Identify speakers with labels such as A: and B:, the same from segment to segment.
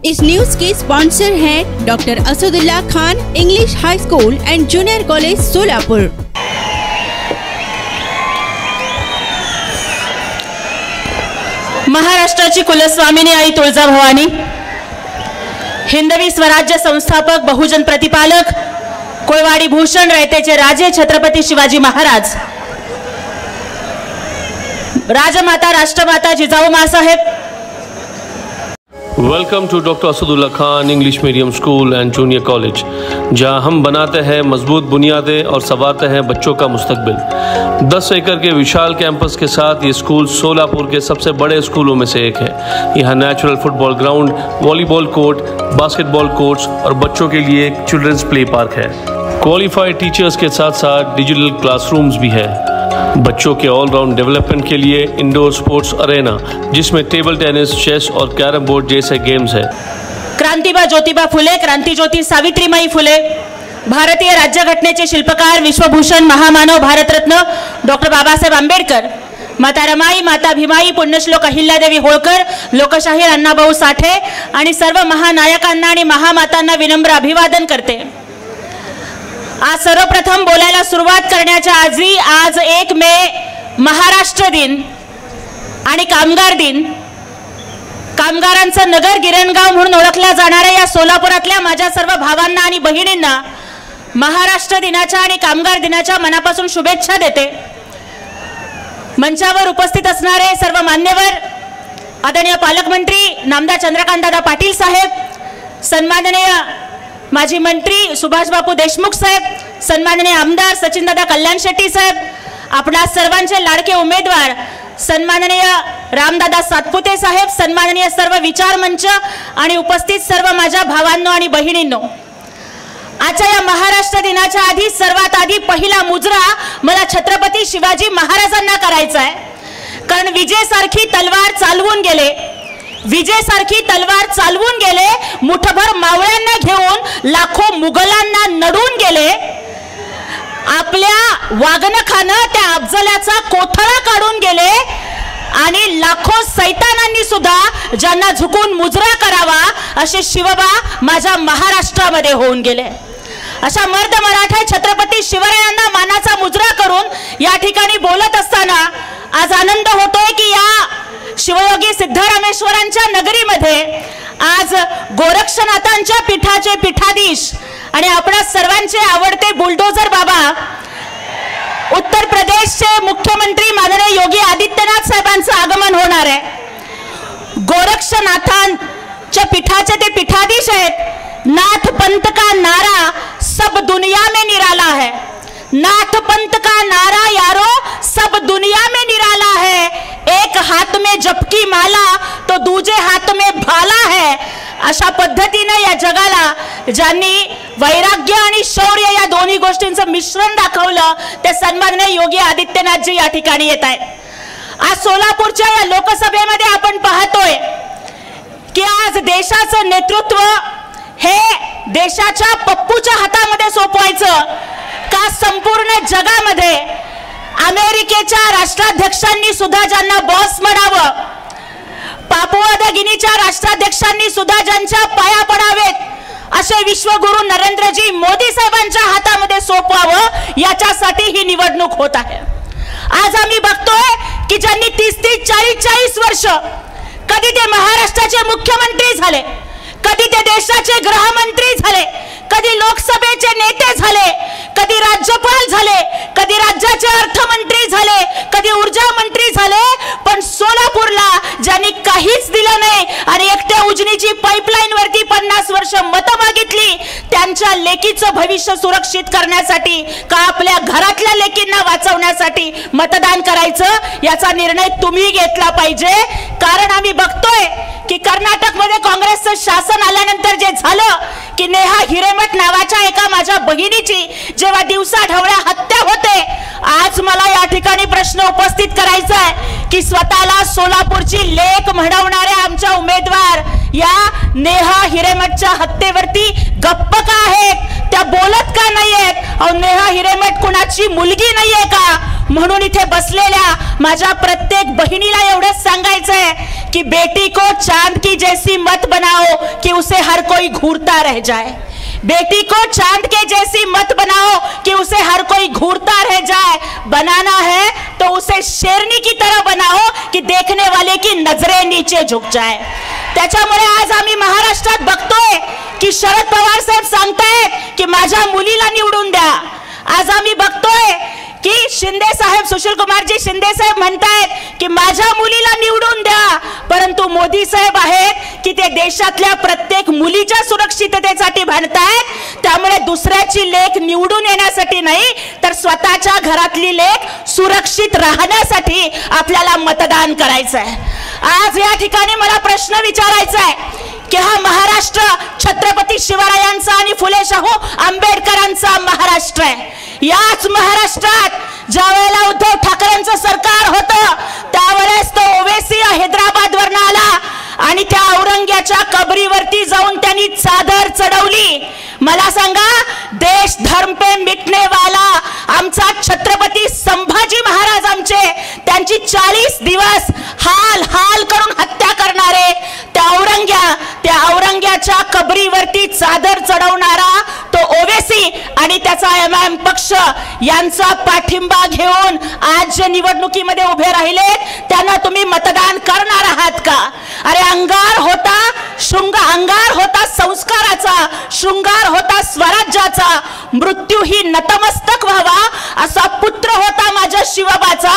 A: इस news के sponsor हैं doctor Asadullah Khan English high school and junior college Solapur.
B: महाराष्ट्राची कुलस्वामिनी आई तुळजाभवानी, हिंदवी स्वराज्य संस्थापक, बहुजन प्रतिपालक, कोळवाडी भूषण, रयतेचे राजे छत्रपती शिवाजी महाराज, राजमाता राष्ट्रमाता जिजाऊ माँसाहेब।
C: Welcome to doctor Asadullah Khan English medium school and junior college, जहां हम बनाते हैं मजबूत बुनियादें और संवारते हैं बच्चों का मुस्तकबिल। 10 एकड़ के विशाल कैंपस के साथ ये स्कूल सोलापुर के सबसे बड़े स्कूलों में से एक है। यहाँ natural football ground, volleyball court, basketball courts और बच्चों के लिए एक चिल्ड्रंस प्ले पार्क है। क्वालिफाइड टीचर्स के साथ साथ डिजिटल क्लासरूम्स भी है। बच्चों के ऑलराउंड डेवलपमेंट के लिए इंडोर स्पोर्ट्स अरेना, जिसमें टेबल टेनिस, चेस और कैरम बोर्ड जैसे गेम्स है।
B: क्रांतिबा ज्योतिबा फुले, क्रांतिज्योती सावित्रीमाई फुले, भारतीय राज्यघटनेचे शिल्पकार, विश्वभूषण, महामानव, भारतरत्न डॉक्टर बाबासाहेब आंबेडकर, माता रमाई, माता भीमाई, पुण्यश्लोक अहिल्यादेवी होळकर, लोकशाहीर अण्णाभाऊ साठे आणि सर्व महानायकांना आणि महामातांना विनम्र अभिवादन करते। आज सर्वप्रथम बोलायला सुरुवात करण्याच्या आधी आज 1 मे महाराष्ट्र दिन आणि कामगार दिन, कामगारांचं नगर गिरणगाव म्हणून ओळखल्या जाणाऱ्या या सोलापुरातल्या माझ्या सर्व भावांना आणि बहिणींना महाराष्ट्र दिनाच्या आणि कामगार दिनाच्या मनापासून शुभेच्छा देते। मंचावर उपस्थित असणारे सर्व मान्यवर, आदरणीय पालकमंत्री नामदार चंद्रकांतदादा पाटील साहेब, सन्माननीय माजी मंत्री सुभाष बापू देशमुख साहेब, सन्माननीय आमदार सचिनदादा कल्याण शेट्टी साहेब, आपल्या सर्वांचे लाडके उमेदवार सन्माननीय रामदादा सातपुते साहेब, सन्माननीय सर्व विचार मंच आणि उपस्थित सर्व माझ्या भावांनो आणि बहिणींनो, आजच्या या महाराष्ट्र दिनाच्या आधी सर्वात आधी पहिला मुजरा मला छत्रपती शिवाजी महाराजांना करायचा आहे। कारण विजयसारखी तलवार चालवून गेले, विजयसारखी तलवार चालवून गेले, मुठभर मावळ्यांना घेऊन लाखो मुघलांना नडून गेले, आपल्या वागणखानं त्या अफजलाचा कोथळा काढून गेले आणि लाखो सैतानांनी सुद्धा ज्यांना झुकून मुजरा करावा असे शिवबा माझ्या महाराष्ट्रामध्ये होऊन गेले। अशा मर्द मराठा छत्रपती शिवरायांना मानाचा मुजरा करून या ठिकाणी बोलत असताना आज आनंद होतोय की या शिवयोगी सिद्धरामेश्वरांच्या नगरीमध्ये आज गोरक्षनाथांच्या पीठाचे पीठाधीश आणि आपल्या सर्वांचे आवडते बुलडोजर बाबा, उत्तर प्रदेशचे मुख्यमंत्री माननीय योगी आदित्यनाथ साहेबांचं आगमन होणार आहे। गोरक्षनाथांच्या पीठाचे ते पीठाधीश आहेत। नाथ पंथ का नारा सब दुनिया में निराला है, नाथ पंथ का नारा यारो सब दुनिया में निराला है, एक हाथ में जपकी माला तो दूजे हाथ में भाला है। अशा पद्धतीने या जगाला ज्यांनी वैराग्य आणि शौर्य या दोन्ही गोष्टींचं मिश्रण दाखवलं ते सन्माननीय योगी आदित्यनाथजी या ठिकाणी येत आहेत। आज सोलापूरच्या या लोकसभेमध्ये आपण पाहतोय की आज देशाचं नेतृत्व हे देशाच्या पप्पूच्या हातामध्ये सोपवायचं का संपूर्ण जगामध्ये अमेरिकेच्या राष्ट्राध्यक्षांनी सुद्धा ज्यांना बॉस म्हणावं, पापुआ न्यू गिनीच्या राष्ट्राध्यक्षांनी सुद्धा ज्यांच्या पाया पडावेत असे विश्वगुरु नरेंद्रजी मोदी साहेबांच्या हातामध्ये सोपवावं याच्यासाठी ही निवडणूक होत आहे। आज आम्ही बघतोय की ज्यांनी 30-30, 40-40 वर्ष कधी ते महाराष्ट्राचे मुख्यमंत्री झाले, कधी ते देशाचे गृहमंत्री झाले, कधी लोकसभेचे नेते झाले, कधी राज्यपाल झाले, कधी राज्याचे अर्थमंत्री झाले, कधी ऊर्जा मंत्री झाले, पण सोलापूरला ज्यांनी काहीच दिलं नाही आणि एकट्या उजनीची पाईपलाईन वरती 50 वर्ष मतं मागितली, त्यांच्या लेकीचं भविष्य सुरक्षित करण्यासाठी का आपल्या घरातल्या लेकींना वाचवण्यासाठी मतदान करायचं याचा निर्णय तुम्ही घेतला पाहिजे। कारण आम्ही बघतोय की कर्नाटकमध्ये काँग्रेसचं शासन आल्यानंतर जे झालं की नेहा हिरेमठ नावाच्या एका माझ्या बहिणीची जेव्हा दिवसा ढवळ्या हत्या होते, आज मला या ठिकाणी प्रश्न उपस्थित करायचा आहे की स्वतःला सोलापूरची लेक म्हणवणाऱ्या आमच्या उमेदवार या नेहा हिरेमठच्या हत्येवरती गप्प का आहेत, त्या बोलत का नाहीयेत? नेहा हिरेमठ कुणाची मुलगी नाहीये का? म्हणून इथे बसलेल्या माझ्या प्रत्येक बहिणीला एवढंच सांगायचंय कि बेटी को चांद की जैसी मत बनाओ कि उसे हर कोई घूरता रह जाए। बेटी को चांद के जैसी मत बनाओ कि उसे हर कोई घूरता रह जाए। बनाना है तो उसे शेरनी की तरह बनाओ कि देखने वाले की नजरें नीचे झुक जाए। त्याच्यामुळे आज आम्ही महाराष्ट्रात बघतोय की शरद पवार साहेब सांगतायत की माझ्या मुलीला निवडून द्या। आज आम्ही बघतोय की शिंदे साहेब, सुशील कुमारजी शिंदे साहेब म्हणतायत की माझ्या मुलीला निवडून द्या, परंतु मोदी साहेब आहेत की ते देशातल्या प्रत्येक मुलीच्या सुरक्षिततेसाठी भांडतायत। त्यामुळे दुसऱ्याची लेक निवडून येण्यासाठी नाही तर स्वतःच्या घरातली लेक सुरक्षित राहण्यासाठी आपल्याला मतदान करायचं आहे। आज या ठिकाणी मला प्रश्न विचारायचा आहे की हा महाराष्ट्र छत्रपती शिवरायांचा आणि फुले शाहू आंबेडकरांचा महाराष्ट्र आहे। याच महाराष्ट्रात ज्या वेळेला उद्धव ठाकरेंचं सरकार होतं त्यावेळेस तो ओवेसी हैदराबाद वरनं आला आणि त्या औरंग्याच्या कबरीवरती जाऊन त्यांनी चादर चढवली। मला सांगा, देश धर्म पे मिटने वाला आमचा छत्रपती संभाजी महाराज आमचे, त्यांची 40 दिवस हाल हाल करून हत्या करणारे त्या औरंग्याच्या कबरीवरती चादर चढवणारा तो ओवेसी आणि त्याचा एमआयएम पक्ष यांचा पाठिंबा घेऊन आज जे निवडणुकीमध्ये उभे राहिले त्यांना तुम्ही मतदान करणार आहात का? अरे अंगार होता संस्काराचा, शृंगार होता स्वराज्याचा, मृत्यू ही नतमस्तक व्हावा असा पुत्र होता माझ्या शिवबाचा।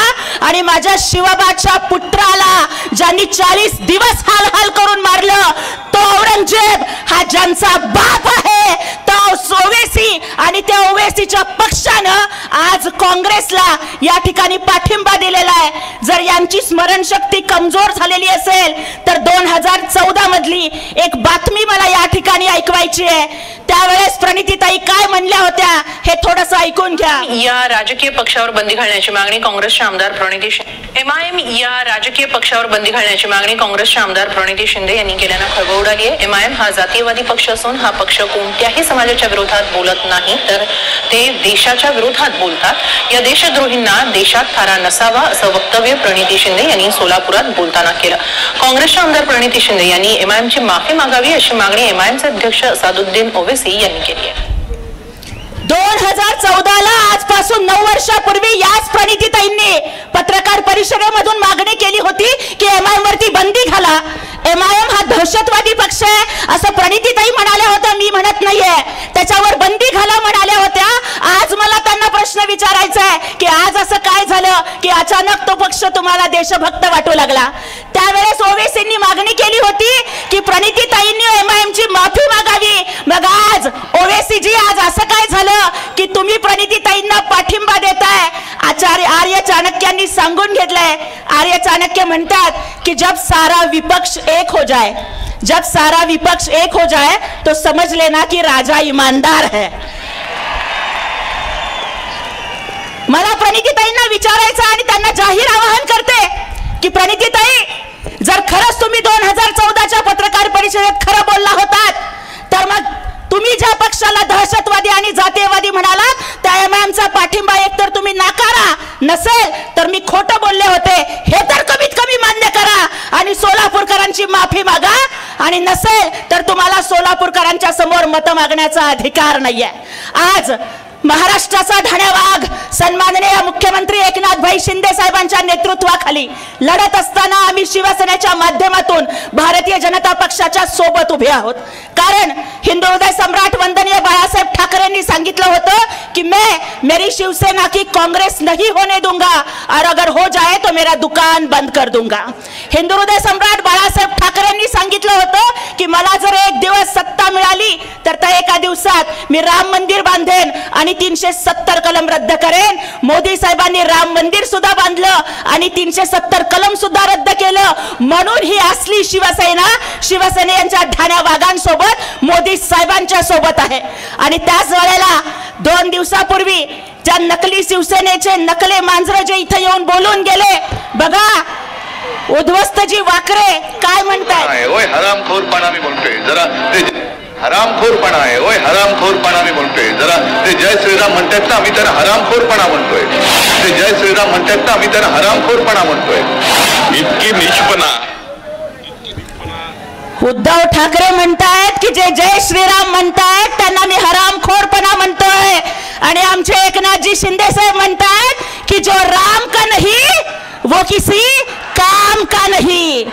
B: आणि माझ्या शिवबाच्या पुत्राला ज्यांनी 40 दिवस हाल हाल करून मारलं तो औरंगजेब हा ज्यांचा बाप आहे तो ओवेसी, आणि त्या ओवेसीच्या पक्षानं आज काँग्रेसला या ठिकाणी पाठिंबा दिलेला आहे। जर यांची स्मरणशक्ती कमजोर झालेली असेल तर 2014 मधली एक बातमी मला या ठिकाणी ऐकवायची आहे। त्यावेळेस प्रणितीताई काय म्हणल्या होत्या हे थोडंसं ऐकून घ्या।
D: या राजकीय पक्षावर बंदी घालण्याची मागणी काँग्रेसचे आमदार प्रणिती शिंदे, एमआयएम या राजकीय पक्षावर बंदी घालण्याची मागणी काँग्रेसचे आमदार प्रणिती शिंदे यांनी केल्यानं खळबळ उडाली आहे। एमआयएम हा जातीयवादी पक्ष असून हा पक्ष कोणत्याही समाजाच्या विरोधात बोलत नाही तर ते देशाच्या विरोधात बोलतात। या देशद्रोहींना देशात थारा नसावा असं वक्तव्य प्रणिती शिंदे यांनी सोलापुरात बोलताना केलं। काँग्रेसचे आमदार प्रणिती शिंदे यांनी एमआयएमची माफी मागावी अशी मागणी एमआयएमचे अध्यक्ष असादुद्दीन ओवेसी यांनी केली आहे।
B: 2014ला आजपासून 9 वर्षापूर्वी याच प्रणितीताईंनी पत्रकार परिषदेमधून मागणी केली होती की एमआयएम वरती बंदी घाला। एमआयएम हा दहशतवादी पक्ष आहे असं प्रणितीताई म्हणाल्या होत्या, मी म्हणत नाहीये। त्याच्यावर बंदी घाला म्हणाल्या होत्या। आज मला त्यांना प्रश्न विचारायचा आहे की आज असं काय झालं की अचानक तो पक्ष तुम्हाला देशभक्त वाटू लागला? त्यावेळेस ओवेसींनी मागणी केली होती की प्रणितीताईंनी एमआयएमची माफी मागावी। मग आज ओवेसीजी आज असं काय झालं की तुम्ही प्रणितीताईंना पाठिंबा देताय? आचार्य आर्य चाणक्यांनी सांगून घेतलंय। आर्य चाणक्य म्हणतात की जब सारा विपक्ष एक हो जाए, जब सारा विपक्ष एक हो जाए तो समझ लेना कि राजा ईमानदार है। मला प्रणितीताईंना विचारायचं आणि त्यांना जाहीर आवाहन करते की प्रणितीताई, जर खरंच तुम्ही 2014च्या पत्रकार परिषदेत खरं बोलला होतात तर मग तुम्ही ज्या पक्षाला दहशतवादी आणि जातीयवादी म्हणालात त्या एमआयएमचा पाठिंबा एकतर तुम्ही नाकारा, नसेल तर मी खोटं बोलले होते हे तर कमीत कमी मान्य करा आणि सोलापूरकरांची माफी मागा, आणि नसेल तर तुम्हाला सोलापूरकरांच्या समोर मत मागण्याचा अधिकार नाहीये। आज महाराष्ट्राचा ढाण्या वाघ सन्माननीय मुख्यमंत्री एकनाथभाई शिंदे साहेबांच्या नेतृत्वाखाली लढत असताना आम्ही शिवसेनेच्या माध्यमातून भारतीय जनता पक्षाच्या सोबत उभे आहोत। कारण हिंदू हृदय सम्राट वंदनीय बाळासाहेब ठाकरेंनी सांगितलं होतं की मेरी शिवसेना की कांग्रेस नहीं होने दूंगा और अगर हो जाए तो मेरा दुकान बंद कर दूंगा। हिंदू हृदय सम्राट बाळासाहेब ठाकरेंनी सांगितलं होतं की मला जर एक दिवस सत्ता मिळाली तर त्या एका दिवसात मी राम मंदिर बांधेन आणि 370 कलम रद्द करेन। मोदी साहेबांनी राम मंदिर सुद्धा बांधलं आणि 370 कलम सुद्धा रद्द केलं। म्हणून ही असली शिवसेनेच्या ढाण्या वाघांसोबत मोदी साहेबांच्या सोबत आहे। आणि त्याच वेळेला 2 दिवसापूर्वी ज्या नकली शिवसेनेचे नकले मांजर जे इथे येऊन बोलून गेले, बघा उद्ध्वस्तजी वाकरे काय म्हणताय?
E: ओय हरामखोरपणा मी म्हणतोय, जरा हरामखोरपणा आहे। ओय हरामखोरपणा मी म्हणतोय, जरा ते जय श्रीराम म्हणतात ना, आम्ही त्यांना हरामखोरपणा म्हणतोय। ते जय श्रीराम म्हणतात ना, आम्ही त्यांना हरामखोरपणा म्हणतोय। इतकी नीचपणा
B: उद्धव ठाकरे म्हणतायत की जे जय श्रीराम म्हणतायत त्यांना मी हरामखोरपणा म्हणतोय, आणि आमचे एकनाथजी शिंदे साहेब म्हणतायत की जो राम का नहीं वो किसी काम का नहीं।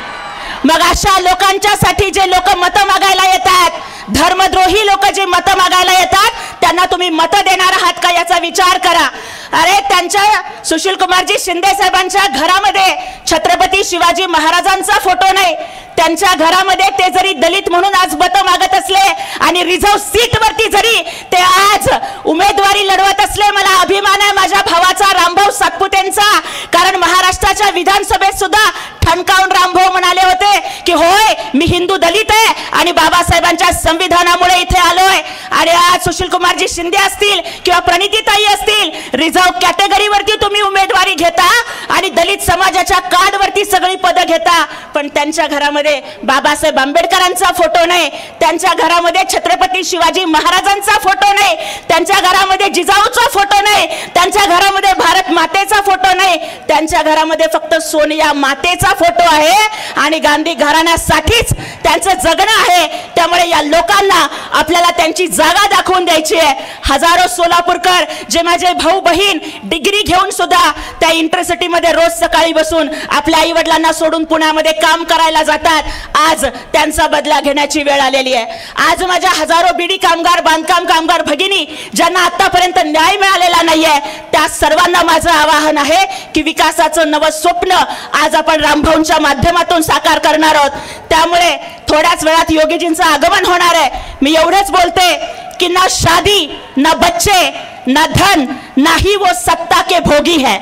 B: मग अशा लोकांच्यासाठी जे लोक मतं मागायला येतात, धर्मद्रोही लोक जे मतं मागायला येतात, त्यांना तुम्ही मतं देणार आहात का याचा विचार करा। अरे त्यांच्या सुशील कुमारजी शिंदे साहेबांच्या घरामध्ये छत्रपती शिवाजी महाराजांचा फोटो नाही, त्यांच्या घरामध्ये ते जरी दलित म्हणून आज मतं मागत असले आणि रिझर्व सीट वरती जरी ते आज उमेदवारी लढवत असले, मला अभिमान आहे माझ्या भावाचा रामभाऊ सातपुतेंचा, कारण महाराष्ट्राच्या विधानसभेत सुद्धा ठणकावून रामभाऊ म्हणाले होते की होय मी हिंदू दलित आहे आणि बाबासाहेबांच्या संविधानामुळे इथे आलोय। आणि आज सुशील कुमारजी शिंदे असतील किंवा प्रणितीताई असतील, रिझर्व कॅटेगरीवरती तुम्ही उमेदवारी घेता आणि दलित समाजाच्या कार्डवरती सगळी पदं घेता, पण त्यांच्या घरामध्ये बाबासाहेब आंबेडकरांचा फोटो नाही, त्यांच्या घरामध्ये छत्रपती शिवाजी महाराजांचा फोटो नाही, त्यांच्या घरामध्ये जिजाऊचा फोटो नाही, त्यांच्या घरामध्ये भारत मातेचा फोटो नाही, त्यांच्या घरामध्ये फक्त सोनिया मातेचा फोटो आहे आणि गांधी घराण्यासाठीच त्यांचं जगणं आहे। त्यामुळे या लोकांना आपल्याला त्यांची जागा दाखवून द्यायची आहे। हजारो सोलापूरकर जे माझे भाऊ बहीण डिग्री घेऊन सुद्धा त्या इंटरसिटी मध्ये रोज सकाळी बसून आपल्या आई वडिलांना सोडून पुण्यामध्ये काम करायला जातात, आज त्यांचा बदला घेण्याची वेळ आलेली आहे। आज माझ्या हजारो बीडी कामगार, बांधकाम कामगार भगिनी ज्यांना आतापर्यंत न्याय मिळालेला नाहीये, त्या सर्वांना माझं आवाहन आहे की विकासाचं नवं स्वप्न आज आपण रामभाऊंच्या माध्यमातून साकार करणार आहोत। त्यामुळे थोड्याच वेळात योगीजींचं आगमन होणार आहे। मी एवढंच बोलते कि ना शादी ना बच्चे ना धन ना ही वो सत्ता के भोगी है,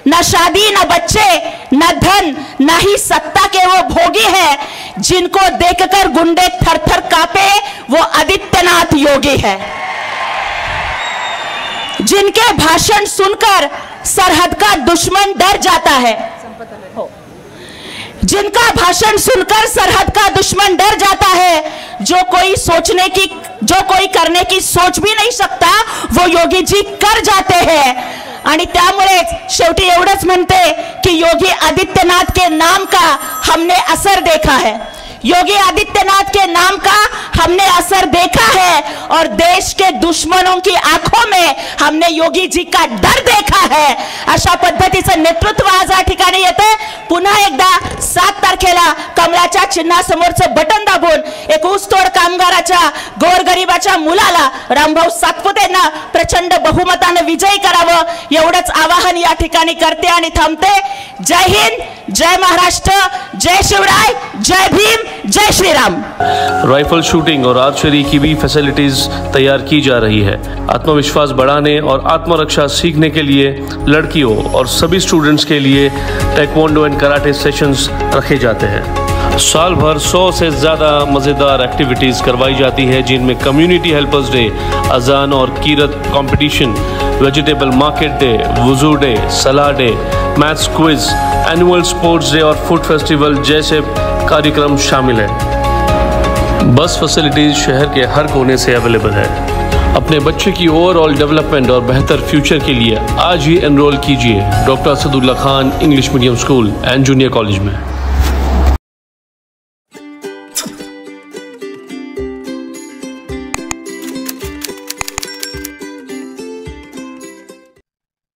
B: ना शादी ना बच्चे ना धन ना ही सत्ता के वो भोगी है, जिनको देखकर गुंडे थर थर कांपे वो आदित्यनाथ योगी है, जिनके भाषण सुनकर सरहद का दुश्मन डर जाता है, जिनका भाषण सुनकर सरहद का दुश्मन डर जाता है, जो कोई करने की सोच भी नहीं सकता वो योगी जी कर जाते हैं। आणि त्यामुळेच शेवटी एवढंच म्हणते की योगी आदित्यनाथ के नाम का हमने असर देखा है, योगी आदित्यनाथ के नाम का हमने असर देखा है और देश के दुश्मनों की आंखों में हमने योगी जी का डर देखा है। अशा पद्धतीचं नेतृत्व आज या ठिकाणी येते। पुन्हा एकदा 7 तारखेला कमळाच्या चिन्हासमोरचं बटन दाबून एक ऊसतोड कामगाराच्या गोरगरिबाच्या मुलाला रामभाऊ सातपुतेंना प्रचंड बहुमताने विजयी करावं, एवढंच आवाहन या ठिकाणी करते आणि थांबते। जय हिंद, जय महाराष्ट्र, जय शिवराय, जय भीम, जय श्री राम।
C: राइफल शूटिंग और आर्चरी की भी फैसिलिटीज तैयार की जा रही है। आत्मविश्वास बढ़ाने और आत्मरक्षा सीखने के लिए लड़कियों और सभी स्टूडेंट्स के लिए टेक्वांडो एंड कराटे सेशंस रखे जाते हैं। साल भर 100 से ज़्यादा मज़ेदार एक्टिविटीज़ करवाई जाती है, जिनमें कम्युनिटी हेल्पर्स डे, अजान और कीरत कंपटीशन, वेजिटेबल मार्केट डे, वुजू डे, सलाह day, maths quiz, annual sports day और फूड फेस्टिवल जैसे कार्यक्रम शामिल हैं। बस फैसिलिटीज शहर के हर कोने से अवेलेबल है। अपने बच्चे की ओवरऑल डेवलपमेंट और बेहतर फ्यूचर के लिए आज ही एनरोल कीजिए doctor Asadullah Khan English medium school and junior college में।